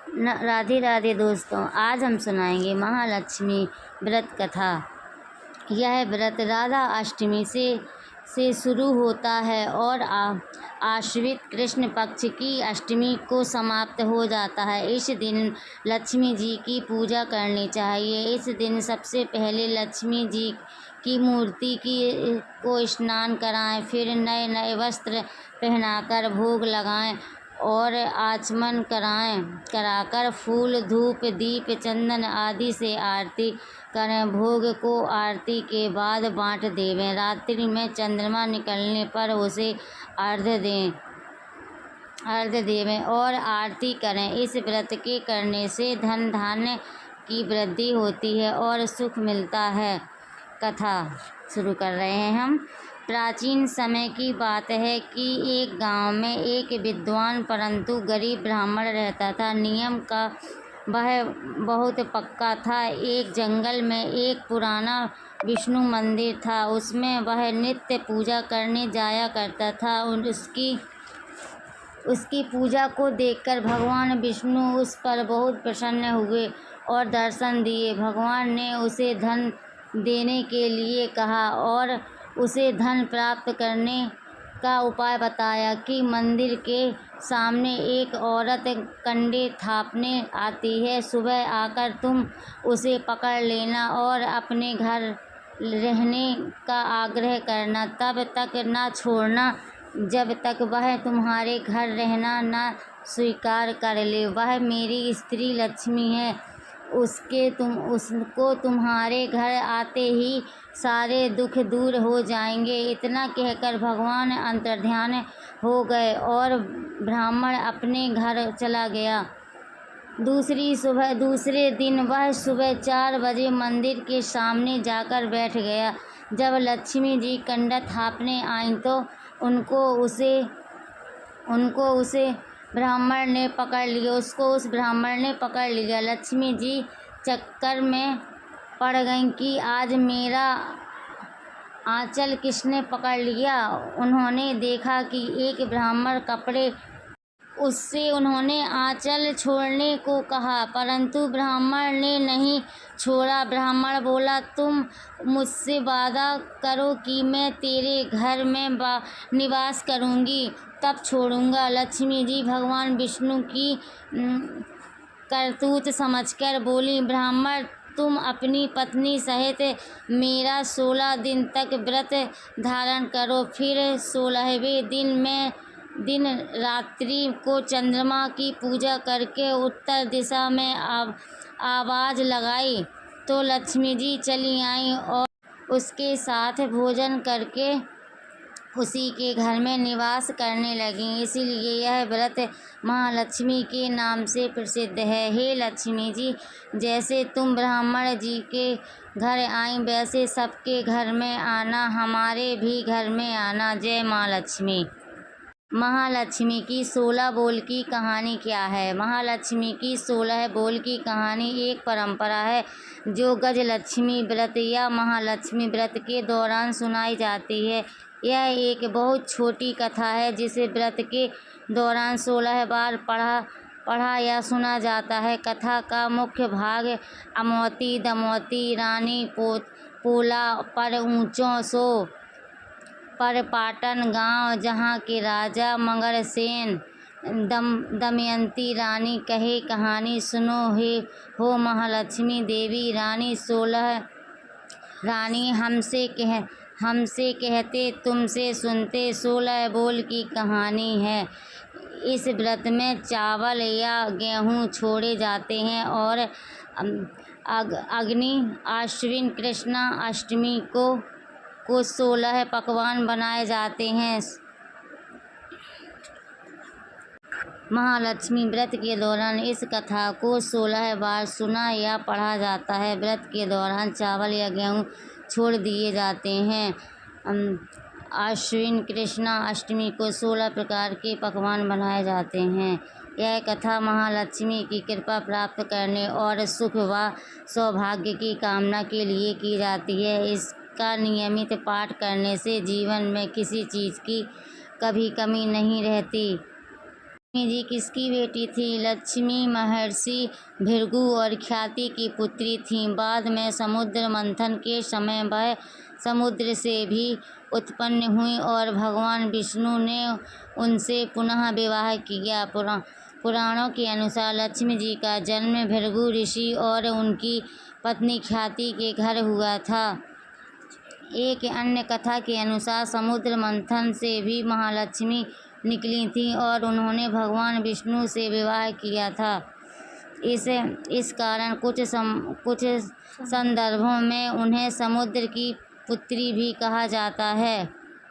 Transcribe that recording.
राधे राधे दोस्तों, आज हम सुनाएंगे महालक्ष्मी व्रत कथा। यह व्रत राधा अष्टमी से शुरू होता है और आश्वित कृष्ण पक्ष की अष्टमी को समाप्त हो जाता है। इस दिन लक्ष्मी जी की पूजा करनी चाहिए। इस दिन सबसे पहले लक्ष्मी जी की मूर्ति को स्नान कराएं, फिर नए नए वस्त्र पहनाकर भोग लगाएं और आचमन कराकर फूल, धूप, दीप, चंदन आदि से आरती करें। भोग को आरती के बाद बांट देवें। रात्रि में चंद्रमा निकलने पर उसे अर्घ्य देवें और आरती करें। इस व्रत के करने से धन धान्य की वृद्धि होती है और सुख मिलता है। कथा शुरू कर रहे हैं हम। प्राचीन समय की बात है कि एक गांव में एक विद्वान परंतु गरीब ब्राह्मण रहता था। नियम का वह बहुत पक्का था। एक जंगल में एक पुराना विष्णु मंदिर था। उसमें वह नित्य पूजा करने जाया करता था। उसकी पूजा को देखकर भगवान विष्णु उस पर बहुत प्रसन्न हुए और दर्शन दिए। भगवान ने उसे धन देने के लिए कहा और उसे धन प्राप्त करने का उपाय बताया कि मंदिर के सामने एक औरत कंडे थापने आती है। सुबह आकर तुम उसे पकड़ लेना और अपने घर रहने का आग्रह करना, तब तक न छोड़ना जब तक वह तुम्हारे घर रहना न स्वीकार कर ले। वह मेरी स्त्री लक्ष्मी है, उसको तुम्हारे घर आते ही सारे दुख दूर हो जाएंगे। इतना कहकर भगवान अंतर्ध्यान हो गए और ब्राह्मण अपने घर चला गया। दूसरे दिन वह सुबह 4 बजे मंदिर के सामने जाकर बैठ गया। जब लक्ष्मी जी कंडा थापने आईं तो उनको उस ब्राह्मण ने पकड़ लिया। लक्ष्मी जी चक्कर में पड़ गईं कि आज मेरा आंचल किसने पकड़ लिया। उन्होंने देखा कि एक ब्राह्मण कपड़े उससे उन्होंने आंचल छोड़ने को कहा, परंतु ब्राह्मण ने नहीं छोड़ा। ब्राह्मण बोला, तुम मुझसे वादा करो कि मैं तेरे घर में निवास करूंगी, तब छोड़ूंगा। लक्ष्मी जी भगवान विष्णु की करतूत समझकर बोली, ब्राह्मण तुम अपनी पत्नी सहित मेरा 16 दिन तक व्रत धारण करो। फिर 16वें दिन रात्रि को चंद्रमा की पूजा करके उत्तर दिशा में आवाज़ लगाई तो लक्ष्मी जी चली आईं और उसके साथ भोजन करके उसी के घर में निवास करने लगीं। इसीलिए यह व्रत महालक्ष्मी के नाम से प्रसिद्ध है। हे लक्ष्मी जी, जैसे तुम ब्राह्मण जी के घर आईं वैसे सबके घर में आना, हमारे भी घर में आना। जय माँ लक्ष्मी। महालक्ष्मी की 16 बोल की कहानी क्या है? महालक्ष्मी की 16 बोल की कहानी एक परंपरा है जो गजलक्ष्मी व्रत या महालक्ष्मी व्रत के दौरान सुनाई जाती है। यह एक बहुत छोटी कथा है जिसे व्रत के दौरान 16 बार पढ़ा या सुना जाता है। कथा का मुख्य भाग अमौती दमौती रानी पोला पर ऊंचों सो पर पाटन गांव, जहां के राजा मगरसेन दमयंती रानी कहे कहानी सुनो हो महालक्ष्मी देवी रानी 16 रानी हमसे कहते तुमसे सुनते 16 बोल की कहानी है। इस व्रत में चावल या गेहूँ छोड़े जाते हैं और अग्नि आश्विन कृष्णा अष्टमी को 16 पकवान बनाए जाते हैं। महालक्ष्मी व्रत के दौरान इस कथा को 16 बार सुना या पढ़ा जाता है। व्रत के दौरान चावल या गेहूँ छोड़ दिए जाते हैं। आश्विन कृष्णा अष्टमी को 16 प्रकार के पकवान बनाए जाते हैं। यह कथा महालक्ष्मी की कृपा प्राप्त करने और सुख व सौभाग्य की कामना के लिए की जाती है। इसका नियमित पाठ करने से जीवन में किसी चीज़ की कभी कमी नहीं रहती। लक्ष्मी जी किसकी बेटी थी? लक्ष्मी महर्षि भृगु और ख्याति की पुत्री थीं। बाद में समुद्र मंथन के समय वह समुद्र से भी उत्पन्न हुई और भगवान विष्णु ने उनसे पुनः विवाह किया। पुराणों के अनुसार लक्ष्मी जी का जन्म भृगु ऋषि और उनकी पत्नी ख्याति के घर हुआ था। एक अन्य कथा के अनुसार समुद्र मंथन से भी महालक्ष्मी निकली थीं और उन्होंने भगवान विष्णु से विवाह किया था। इस कारण कुछ संदर्भों में उन्हें समुद्र की पुत्री भी कहा जाता है।